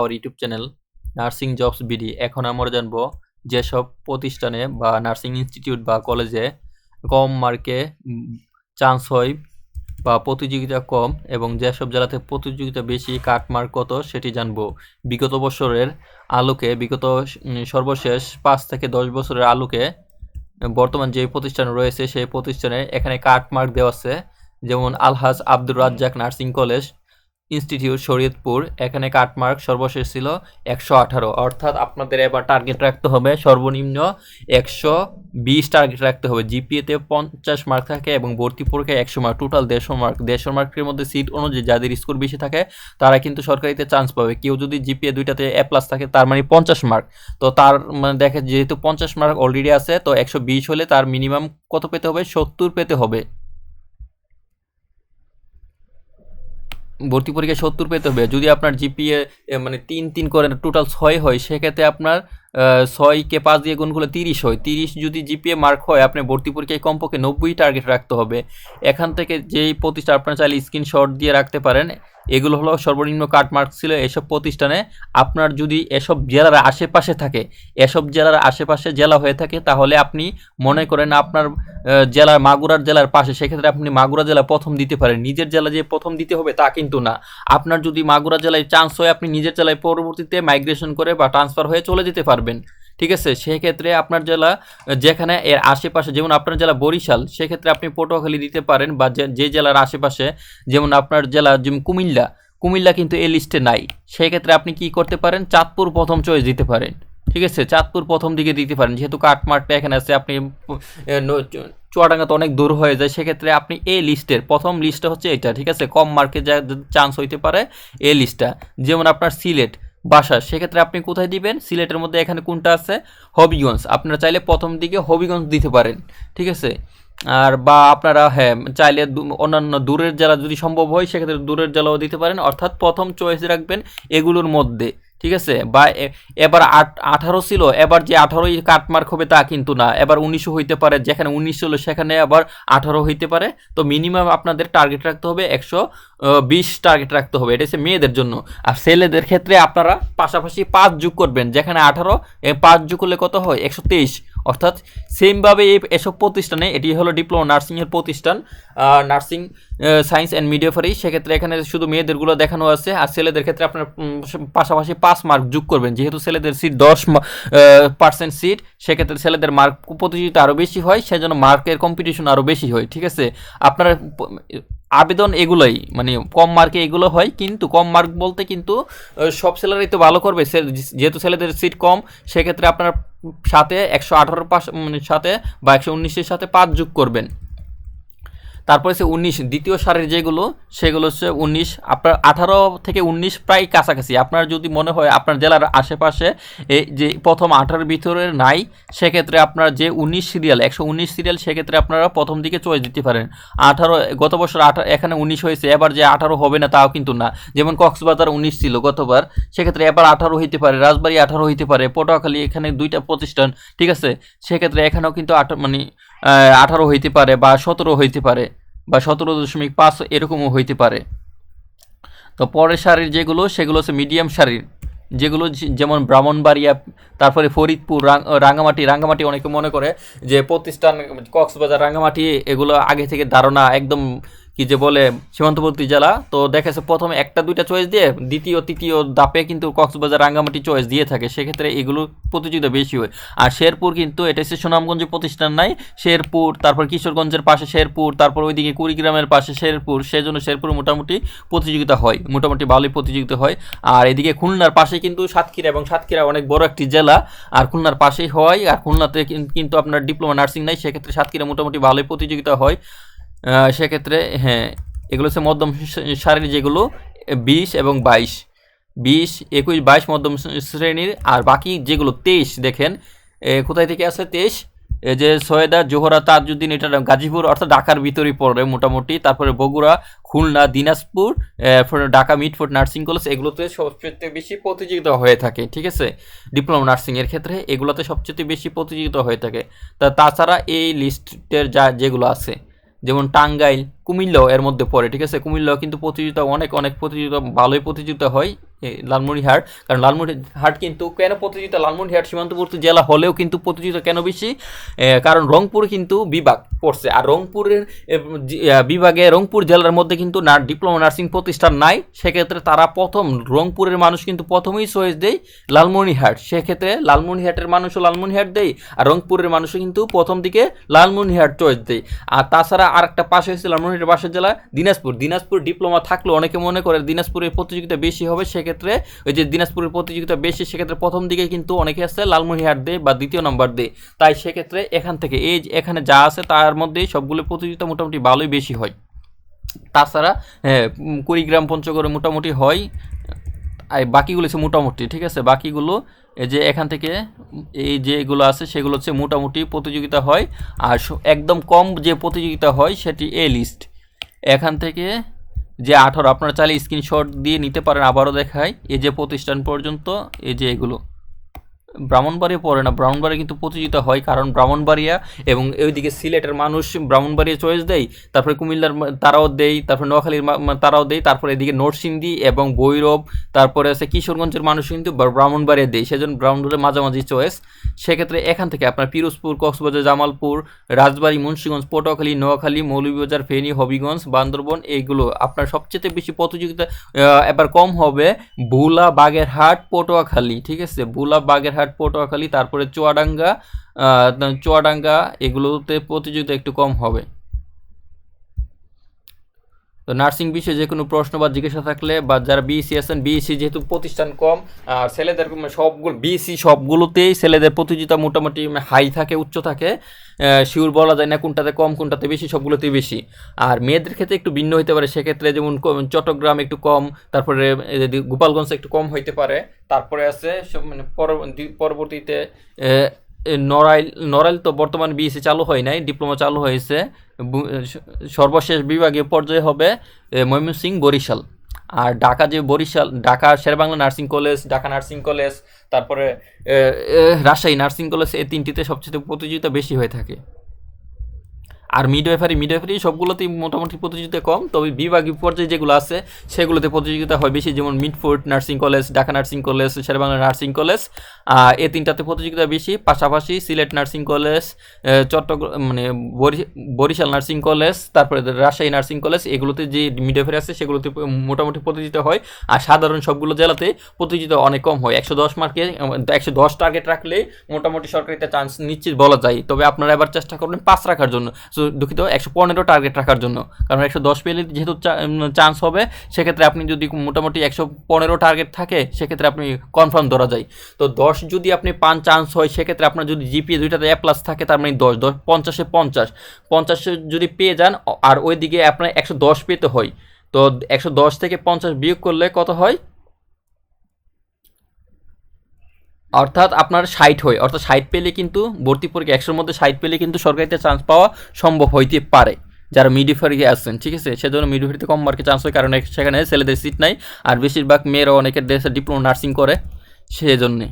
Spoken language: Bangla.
আমার YouTube channel nursing jobs BD. এখন আমরা জানবো যেসব প্রতিষ্ঠানে বা নার্সিং ইনস্টিটিউট বা কলেজে কম মার্কে চান্স হয় বা প্রতিযোগিতা কম এবং যেসব জেলাতে প্রতিযোগিতা বেশি কাট মার্ক কত সেটি জানবো। বিগত বছরের আলোকে সর্বশেষ 5 থেকে 10 বছরের আলোকে বর্তমান যে প্রতিষ্ঠান রয়েছে সেই প্রতিষ্ঠানে এখানে কাট মার্ক দেওয়া আছে। যেমন Alhaj Abdur Razzaq nursing college institute Shariatpur, এখানে কাটমার্ক সর্বশেষ ছিল 118। অর্থাৎ আপনাদের এবার টার্গেট রাখতে হবে সর্বনিম্ন 120 টার্গেট রাখতে হবে। জিপিএতে 50 মার্ক থাকে এবং ভর্তি পরীক্ষায় 100 মার্ক, টোটাল 150 মার্ক। 150 মার্কের মধ্যে সিট অনুযায়ী যাদের স্কোর বেশি থাকে তারা কিন্তু সরকারিতে চান্স পাবে। কেউ যদি জিপিএ দুইটাতে এ প্লাস থাকে তার মানে 50 মার্ক, তো তার মানে দেখে যেহেতু 50 মার্ক অলরেডি আছে, তো 120 হলে তার মিনিমাম কত পেতে হবে? 70 পেতে হবে। ভর্তি পরীক্ষায় 70 পেতে হবে। যদি আপনার জিপিএ মানে 3 করে টোটাল 6 হয়, সেক্ষেত্রে আপনার 6কে 5 দিয়ে গুণ করলে 30 হয়। 30 যদি জিপিএ মার্ক হয়, আপনি ভর্তি পরীক্ষায় কমপক্ষে 90 টার্গেট রাখতে হবে। এখান থেকে যেই প্রতিষ্ঠান আপনারা চাইলে স্ক্রিনশট দিয়ে রাখতে পারেন, এগুলো হলো সর্বনিম্ন কাট মার্ক ছিল এসব প্রতিষ্ঠানে। আপনার যদি এসব জেলার আশেপাশে থাকে, এসব জেলার আশেপাশে জেলা হয়ে থাকে, তাহলে আপনি মনে করেন আপনার জেলার মাগুরার জেলার পাশে, সেক্ষেত্রে আপনি মাগুরা জেলা প্রথম দিতে পারেন। নিজের জেলা যে প্রথম দিতে হবে তা কিন্তু না। আপনার যদি মাগুরা জেলায় চান্স হয়, আপনি নিজের জেলায় পরবর্তীতে মাইগ্রেশন করে বা ট্রান্সফার হয়ে চলে যেতে পারবেন। ঠিক আছে, সেক্ষেত্রে আপনার জেলা যেখানে এর আশেপাশে, যেমন আপনার জেলা বরিশাল, সেক্ষেত্রে আপনি পটুয়াখালী দিতে পারেন, বা যে জেলার আশেপাশে, যেমন আপনার জেলা যেমন কুমিল্লা কিন্তু এই লিস্টে নাই, সেক্ষেত্রে আপনি কি করতে পারেন? চাঁদপুর প্রথম চয়েস দিতে পারেন। ঠিক আছে, চাঁদপুর প্রথম দিকে দিতে পারেন, যেহেতু কাটমার্কটা এখানে আছে। আপনি চুয়াডাঙ্গা তো অনেক দূর হয়ে যায়, সেক্ষেত্রে আপনি এই লিস্টের প্রথম লিস্টটা হচ্ছে এটা। ঠিক আছে, কম মার্কে যা চান্স হইতে পারে এই লিস্টটা। যেমন আপনার সিলেট বাসা, সেক্ষেত্রে আপনি কোথায় দিবেন? সিলেটের মধ্যে এখানে কোনটা আছে? হবিগঞ্জ। আপনারা চাইলে প্রথম দিকে হবিগঞ্জ দিতে পারেন। ঠিক আছে, আর বা আপনারা চাইলে অন্যান্য দূরের জেলা যদি সম্ভব হয়, সেক্ষেত্রে দূরের জেলাও দিতে পারেন। অর্থাৎ প্রথম চয়েস রাখবেন এগুলোর মধ্যে। ঠিক আছে, বা এবার 18 ছিল, এবার যে 18ই কাটমার্ক হবে তা কিন্তু না। এবার 19 হইতে পারে, যেখানে 19 ছিল সেখানে আবার 18 হইতে পারে। তো মিনিমাম আপনাদের টার্গেট রাখতে হবে 120 টার্গেট রাখতে হবে। এটা হচ্ছে মেয়েদের জন্য। আর ছেলেদের ক্ষেত্রে আপনারা পাশাপাশি 5 যোগ করবেন, যেখানে 18 5 যোগ করলে কত হয়? 123। অর্থাৎ সেমভাবে এসব প্রতিষ্ঠানে, এটি হলো ডিপ্লোমা নার্সিংয়ের প্রতিষ্ঠান, নার্সিং সায়েন্স অ্যান্ড মিডওয়াইফারি। সেক্ষেত্রে এখানে শুধু মেয়েদেরগুলো দেখানো আছে, আর ছেলেদের ক্ষেত্রে আপনার পাশাপাশি 5 মার্ক যোগ করবেন। যেহেতু ছেলেদের সিট 10% সিট, সেক্ষেত্রে ছেলেদের মার্ক প্রতিযোগিতা আরও বেশি হয়, সেজন্য মার্কের কম্পিটিশন আরও বেশি হয়। ঠিক আছে, আপনারা আবেদন এগুলোই, মানে কম মার্কে এগুলো হয়, কিন্তু কম মার্ক বলতে কিন্তু সব ছেলেরাই তো ভালো করবে। যেহেতু ছেলেদের সিট কম, সেক্ষেত্রে আপনার সাথে 118 পাস মানে সাথে বা 119-এর সাথে 5 যোগ করবেন। তারপরে হচ্ছে 19 দ্বিতীয় সারির যেগুলো, সেগুলো হচ্ছে 19। আপনার 18 থেকে 19 প্রায় কাছাকাছি। আপনার যদি মনে হয় আপনার জেলার আশেপাশে এই যে প্রথম 18-এর ভিতরে নাই, সেক্ষেত্রে আপনার যে 19 সিরিয়াল 119 সিরিয়াল, সেক্ষেত্রে আপনারা প্রথম দিকে চয়েস দিতে পারেন। 18 গত বছর এখানে 19 হয়েছে, এবার যে 18 হবে না তাও কিন্তু না। যেমন কক্সবাজার 19 ছিল গতবার, সেক্ষেত্রে এবার 18 হইতে পারে। রাজবাড়ী 18 হইতে পারে। পটুয়াখালী, এখানে 2টা প্রতিষ্ঠান। ঠিক আছে, সেক্ষেত্রে এখানেও কিন্তু 18 হইতে পারে, বা 17 হইতে পারে, বা 17.5 এরকমও হইতে পারে। তো পরের সারির যেগুলো, সেগুলো হচ্ছে মিডিয়াম সারির যেগুলো, যেমন ব্রাহ্মণবাড়িয়া, তারপরে ফরিদপুর, রাঙ্গামাটি অনেকে মনে করে যে প্রতিষ্ঠান কক্সবাজার, রাঙ্গামাটি এগুলো আগে থেকে ধারণা একদম কি যে বলে সীমান্তবর্তী জেলা। তো দেখেছে প্রথমে 1-2টা চয়েস দিয়ে দ্বিতীয় তৃতীয় ধাপে কিন্তু কক্সবাজার, রাঙ্গামাটি চয়েস দিয়ে থাকে, সেক্ষেত্রে এগুলো প্রতিযোগিতা বেশি হয়। আর শেরপুর কিন্তু এটা হচ্ছে সুনামগঞ্জে প্রতিষ্ঠান নাই, শেরপুর, তারপর কিশোরগঞ্জের পাশে শেরপুর, তারপর ওইদিকে কুড়িগ্রামের পাশে শেরপুর, সেজন্য শেরপুর মোটামুটি প্রতিযোগিতা হয়, মোটামুটি ভালোই প্রতিযোগিতা হয়। আর এদিকে খুলনার পাশে কিন্তু সাতক্ষীরা, এবং সাতক্ষীরা অনেক বড় একটি জেলা, আর খুলনার পাশেই হয়। আর খুলনাতে কিন্তু আপনার ডিপ্লোমা নার্সিং নাই, সেক্ষেত্রে সাতক্ষীরা মোটামুটি ভালোই প্রতিযোগিতা হয়। সেক্ষেত্রে এগুলো হচ্ছে মধ্যম সারির যেগুলো 20 এবং 22, 20, 21, 22 মধ্যম শ্রেণীর। আর বাকি যেগুলো 23 দেখেন কোথায় থেকে আছে 23, এই যে সৈয়দা জোহরা তাজউদ্দিন, এটা গাজীপুর অর্থাৎ ঢাকার ভিতরেই পড়ে মোটামুটি। তারপরে Bogura, Khulna, Dinajpur, Dhaka Mitford nursing college, এগুলোতে সবচেয়ে বেশি প্রতিযোগিতা হয়ে থাকে। ঠিক আছে, ডিপ্লোমা নার্সিংয়ের ক্ষেত্রে এগুলোতে সবচেয়ে বেশি প্রতিযোগিতা হয়ে থাকে। তাছাড়া এই লিস্টের যেগুলো আছে, যেমন টাঙ্গাইল, কুমিল্লাও এর মধ্যে পড়ে, ঠিক আছে। কুমিল্লাও কিন্তু প্রতিযোগিতা অনেক প্রতিযোগিতা ভালোই প্রতিযোগিতা হয় লালমনিরহাট, কারণ লালমনিরহাট কিন্তু কেন প্রতিযোগিতা, লালমনিরহাট সীমান্তবর্তী জেলা হলেও কিন্তু প্রতিযোগিতা কেন বেশি, কারণ রংপুর কিন্তু বিভাগ পড়ছে, আর রংপুরের বিভাগে রংপুর জেলার মধ্যে কিন্তু ডিপ্লোমা নার্সিং প্রতিষ্ঠান নাই, সেক্ষেত্রে তারা প্রথম রংপুরের মানুষ কিন্তু প্রথমেই চয়েস দেয় লালমনিরহাট, সেক্ষেত্রে লালমনিরহাটের মানুষও লালমনিরহাট দেয়, আর রংপুরের মানুষও কিন্তু প্রথম দিকে লালমনিরহাট চয়েস দেয়। আর তাছাড়া আর একটা পাশে হচ্ছে লালমনিরহাটের পাশের জেলা দিনাজপুর ডিপ্লোমা থাকলেও অনেকে মনে করে দিনাজপুরের প্রতিযোগিতা বেশি হবে, সেক্ষেত্রে ওই যে দিনাজপুরের প্রতিযোগিতা বেশি, সেক্ষেত্রে প্রথম দিকে কিন্তু অনেকে আছে লালমনিরহাট দেয় বা দ্বিতীয় নম্বর দেয়, তাই সেক্ষেত্রে এখান থেকে এখানে যা আছে তার মধ্যে সবগুলো প্রতিযোগিতা মোটামুটি ভালোই বেশি হয়। তাছাড়া কুড়িগ্রাম পঞ্চগড়ে মোটামুটি হয়, আর বাকিগুলো হচ্ছে মোটামুটি, ঠিক আছে। বাকিগুলো এই যে এখান থেকে এই যেগুলো আছে সেগুলো হচ্ছে মোটামুটি প্রতিযোগিতা হয়, আর একদম কম যে প্রতিযোগিতা হয় সেটি এ লিস্ট। এখান থেকে যে 18 আপনারা চাইলে স্ক্রিনশট দিয়ে নিতে পারেন, আবারও দেখায় এই যে প্রতিষ্ঠান পর্যন্ত, এই যে এগুলো ব্রাহ্মণবাড়িয়া পড়ে না, ব্রাহ্মণবাড়িয়া কিন্তু প্রতিযোগিতা হয়, কারণ ব্রাহ্মণবাড়িয়া এবং ওইদিকে সিলেটের মানুষ ব্রাহ্মণবাড়িয়া চয়েস দেয়, তারপরে কুমিল্লার তারাও দেয়, তারপরে নোয়াখালীর তারাও দেয়, তারপরে এদিকে নরসিংদী এবং ভৈরব, তারপরে আছে কিশোরগঞ্জের মানুষ কিন্তু ব্রাহ্মণবাড়িয়া দেয়, সেজন্য ব্রাহ্মণবাড়িয়া মাঝামাঝি চয়েস। সেক্ষেত্রে এখান থেকে আপনার পিরোজপুর, কক্সবাজার, জামালপুর, রাজবাড়ী, মুন্সিগঞ্জ, পটুয়াখালী, নোয়াখালী, মৌলভীবাজার, ফেনী, হবিগঞ্জ, বান্দরবন, এইগুলো আপনার সবচেয়ে বেশি প্রতিযোগিতা এবার কম হবে ভোলা, বাগেরহাট, পটুয়াখালী, ঠিক আছে। ভোলা, বাগেরহাট, পটুয়াখালী, তারপরে চুয়াডাঙ্গা এগুলোতে প্রতিযোগিতা একটু কম হবে। তো নার্সিং বিষয়ে যে কোনো প্রশ্ন বা জিজ্ঞাসা থাকলে, বা যারা বিএসসি আছেন, বিএসসি যেহেতু প্রতিষ্ঠান কম আর ছেলেদের সবগুলো বিএসসি সবগুলোতেই ছেলেদের প্রতিযোগিতা মোটামুটি হাই থাকে, উচ্চ থাকে, শিওর বলা যায় না কোনটাতে কম কোনটাতে বেশি, সবগুলোতেই বেশি। আর মেয়েদের ক্ষেত্রে একটু ভিন্ন হতে পারে, সেক্ষেত্রে যেমন চট্টগ্রাম একটু কম, তারপরে গোপালগঞ্জ একটু কম হইতে পারে, তারপরে আছে পরবর্তীতে নড়াইল তো বর্তমান বিএসসি চালু হয় নাই, ডিপ্লোমা চালু হয়েছে। সর্বশেষ বিভাগীয় পর্যায়ে হবে ময়মনসিংহ, বরিশাল। আর Dhaka Sher-e-Bangla nursing college, Dhaka nursing college, তারপরে রাজশাহী নার্সিং কলেজ, এই তিনটিতে সবচেয়ে প্রতিযোগিতা বেশি হয়ে থাকে। আর মিডওয়াইফারি সবগুলোতেই মোটামুটি প্রতিযোগিতা কম, তবে বিভাগীয় পর্যায়ে যেগুলো আছে সেগুলোতে প্রতিযোগিতা হয় বেশি, যেমন Mitford nursing college, Dhaka nursing college, Sherebangla nursing college, এই তিনটাতে প্রতিযোগিতা বেশি। পাশাপাশি Sylhet nursing college, Barishal nursing college, তারপরে রাজশাহী নার্সিং কলেজ, এগুলোতে যে মিডওয়াইফারি আছে সেগুলোতে মোটামুটি প্রতিযোগিতা হয়। আর সাধারণ সবগুলো জেলাতে প্রতিযোগিতা অনেক কম হয়। 110 মার্কে 110 টার্গেট রাখলে মোটামুটি সরকারিতে চান্স নিশ্চিত বলা যায়, তবে আপনারা এবার চেষ্টা করবেন 5 রাখার জন্য, দুঃখিত 115 টার্গেট রাখার জন্য, কারণ 110 পেলে যেহেতু চান্স হবে, সেক্ষেত্রে আপনি যদি মোটামুটি 115 টার্গেট থাকে সেক্ষেত্রে আপনি কনফার্ম ধরা যায়। তো 10 যদি আপনি পান চান্স হয়, সেক্ষেত্রে আপনার যদি জিপিএ দুইটাতে এ প্লাস থাকে, তার মানে 10 50-এ 50 যদি পেয়ে যান, আর ওইদিকে আপনার 110 পেতে হয়, তো 110 থেকে 50 বিয়োগ করলে কত হয়, অর্থাৎ আপনার 60 হয়, অর্থাৎ 60 পেলে কিন্তু ভর্তি পরীক্ষা 100-এর মধ্যে 60 পেলে কিন্তু সরকারিতে চান্স পাওয়া সম্ভব হইতে পারে যারা মিডওয়াইফারি আছেন, ঠিক আছে। সেজন্য মিডওয়াইফারিতে কম মার্কে চান্স হয়, কারণ সেখানে ছেলেদের সিট নাই, আর বেশিরভাগ মেয়েরা অনেকের দেশে ডিপ্লোমা নার্সিং করে, সেজন্যে।